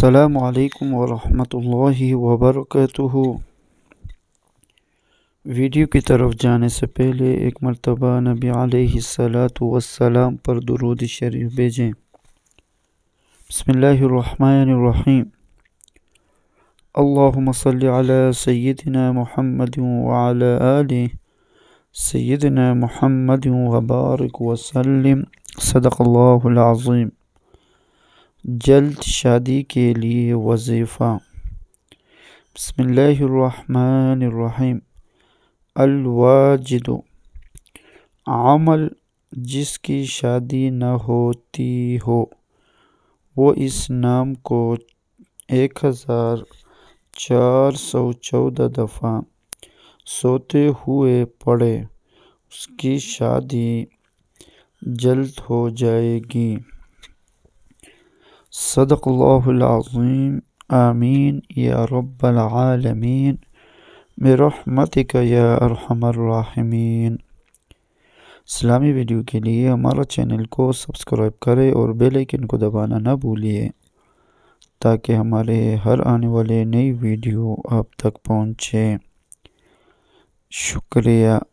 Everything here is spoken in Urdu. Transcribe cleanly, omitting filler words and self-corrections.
السلام علیکم ورحمۃ اللہ وبرکاتہ۔ ویڈیو کی طرف جانے سے پہلے ایک مرتبہ نبی علیہ السلام پر درود شریف بھیجیں۔ بسم اللہ الرحمن الرحیم۔ اللہم صلی علی سیدنا محمد وعلی آل سیدنا محمد وبارک وسلم۔ صدق اللہ العظیم۔ جلد شادی کے لیے وظیفہ۔ بسم اللہ الرحمن الرحیم۔ الواجد، عمل جس کی شادی نہ ہوتی ہو، وہ اس نام کو 1414 دفعہ سوتے ہوئے پڑھے، اس کی شادی جلد ہو جائے گی۔ صدق اللہ العظیم۔ آمین یا رب العالمین برحمتک یا ارحم الراحمین۔ اسلامی ویڈیو کے لیے ہمارا چینل کو سبسکرائب کریں اور بیل آئیکن کو دبانا نہ بھولیے تاکہ ہمارے ہر آنے والے نئی ویڈیو آپ تک پہنچے۔ شکریہ۔